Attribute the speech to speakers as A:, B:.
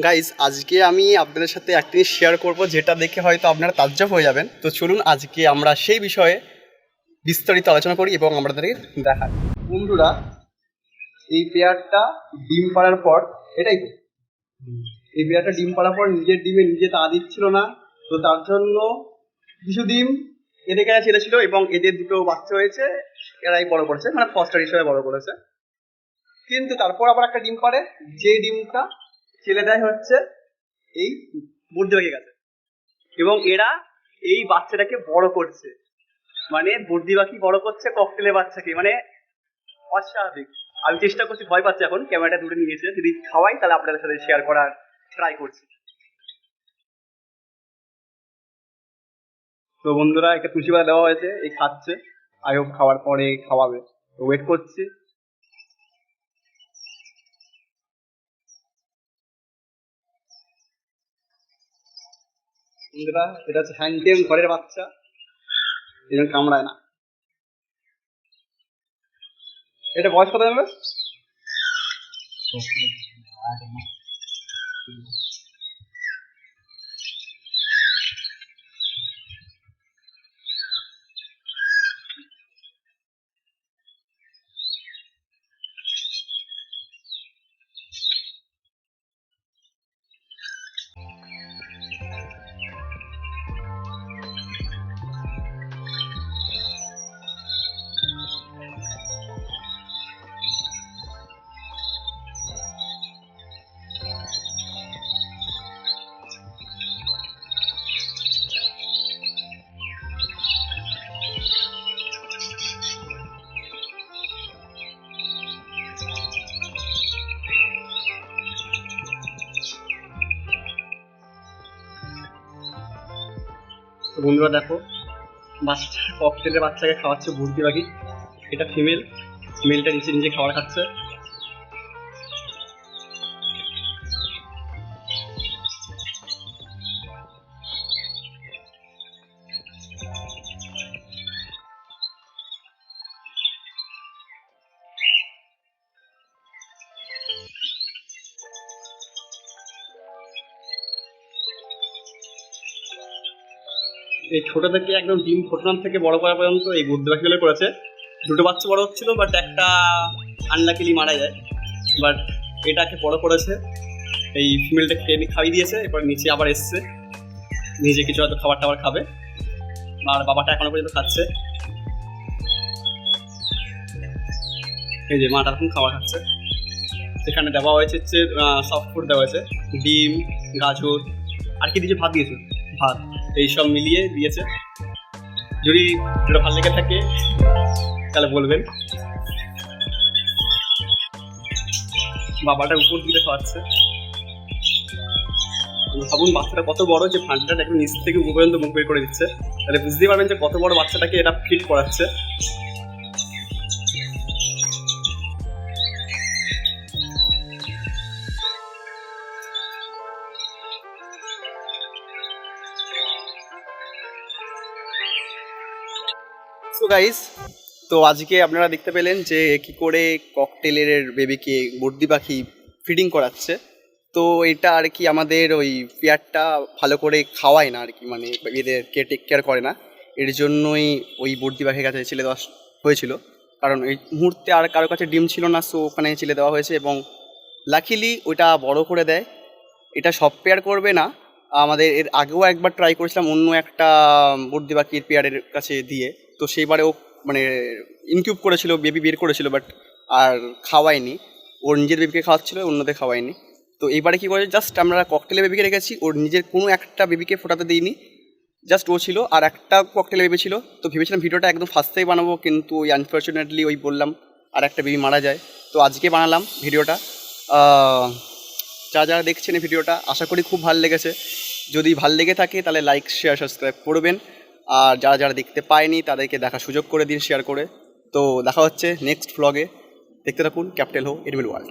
A: Guys আজকে আমি আপনাদের সাথে একটা জিনিস শেয়ার করব যেটা দেখে হয়তো আপনারা তাজ্জব হয়ে যাবেন। তো চলুন আজকে আমরা সেই বিষয়ে বিস্তারিত আলোচনা করি এবং আপনাদেরকে দেখাই। বন্ধুরা, এই পেয়ারটা ডিম পাড়ার পর এটাই তো এই পেয়ারটা ডিম পাড়ার পর নিজের ডিমে নিজে তা দিচ্ছিল না, তো তার জন্য কিছু ডিম এদের কাছে ছেড়েছিল এবং এদের দুটো বাচ্চা হয়েছে, এরাই বড় করেছে, মানে ফস্টার হিসেবে বড় করেছে। কিন্তু তারপর আবার একটা ডিম পাড়ে, যে ডিমটা ছেলে দেয় হচ্ছে এই বুর্দি পাখির কাছে, এবং এরা এই বাচ্চাটাকে বড় করছে, মানে বুর্দি পাখি বড় করছে ককটেলের বাচ্চাকে, মানে অস্বাভাবিক। আমি চেষ্টা করছি, ভয় পাচ্ছি এখন, ক্যামেরাটা দূরে নিয়েছে, যদি খাওয়াই তাহলে আপনাদের সাথে শেয়ার করার ট্রাই করছি। তো বন্ধুরা, একটা তুলসী পাতা দেওয়া হয়েছে, এই খাচ্ছে, আই হোপ খাওয়ার পরে খাওয়াবে, তো ওয়েট করছি। বন্ধুরা, এটা হচ্ছে হ্যান্ডটেম ঘরের বাচ্চা, এই জন্য কামড়ায় না। এটা বয়স কত হবে? বন্ধুরা দেখো, বাচ্চা ককটেলের বাচ্চাকে খাওয়াচ্ছে বুর্দি পাখি, এটা ফিমেল, মেলটা নিচে নিজে খাবার খাচ্ছে। এই ছোট থেকে একদম ডিম ফোটানোর থেকে বড় করা পর্যন্ত এই বুর্দি পাখিগুলো করেছে। দুটো বাচ্চা বড় হচ্ছিল, বাট একটা আনলাকিলি মারা যায়, বাট এটাকে বড় করেছে। এই ফিমেলটাকে খাইয়ে দিয়েছে, এরপর নিচে আবার এসছে, নিজে কিছু হয়তো খাবার টাবার খাবে, আর বাবাটা এখনো পর্যন্ত খাচ্ছে। এই যে মাটা এখন খাবার খাচ্ছে। এখানে দেওয়া হয়েছে হচ্ছে সফট ফুড দেওয়া হয়েছে, ডিম, গাজর, আর কি দিয়েছে, ভাত দিয়েছে, ভাত, এইসব মিলিয়ে দিয়েছে। যদি এটা ভালো লেগে থাকে তাহলে বলবেন। বাবাটা উপর দিকে খাওয়াচ্ছে। ভাবুন বাচ্চাটা কত বড়, যে ফান্ডাটা একদম নিচ থেকে উপর পর্যন্ত মুখ বের করে দিচ্ছে, তাহলে বুঝতেই পারবেন যে কত বড় বাচ্চাটাকে এটা ফিট করাচ্ছে। সো গাইস, তো আজকে আপনারা দেখতে পেলেন যে কি করে ককটেলের বেবিকে বুর্দি পাখি ফিডিং করাচ্ছে। তো এটা আর কি আমাদের ওই পেয়ারটা ভালো করে খাওয়ায় না আর কি, মানে এদেরকে টেক কেয়ার করে না, এর জন্যই ওই বুর্দি পাখির কাছে ছেলে দেওয়া হয়েছিল। কারণ এই মুহূর্তে আর কারোর কাছে ডিম ছিল না, সো ওখানে ছেলে দেওয়া হয়েছে এবং লাকিলি ওইটা বড় করে দেয়। এটা সব পেয়ার করবে না, আমাদের এর আগেও একবার ট্রাই করেছিলাম অন্য একটা বুর্দি পাখির পেয়ারের কাছে দিয়ে, তো সেইবারেও মানে ইনকিউব করেছিল, বেবি বের করেছিল, বাট আর খাওয়ায়নি, ওর নিজের বেবিকে খাওয়াচ্ছিল, অন্যদের খাওয়ায়নি। তো এইবারে কী করেছে, জাস্ট আমরা ককটেলের বেবিকে রেখেছি, ওর নিজের কোনো একটা বেবিকে ফোটাতে দিইনি, জাস্ট ও ছিল আর একটা ককটেলের বেবি ছিল। তো ভেবেছিলাম ভিডিওটা একদম ফার্স্টেই বানাবো, কিন্তু ওই আনফর্চুনেটলি ওই বললাম আর একটা বেবি মারা যায়। তো আজকে বানালাম ভিডিওটা। যারা যারা দেখছেন এই ভিডিওটা, আশা করি খুব ভালো লেগেছে। যদি ভালো লেগে থাকে তাহলে লাইক, শেয়ার, সাবস্ক্রাইব করবেন, আর যারা যারা দেখতে পায়নি তাদেরকে দেখার সুযোগ করে দিন শেয়ার করে। তো দেখা হচ্ছে নেক্সট ভ্লগে, দেখতে থাকুন ক্যাপ্টেন লোহো এনিমেল ওয়ার্ল্ড।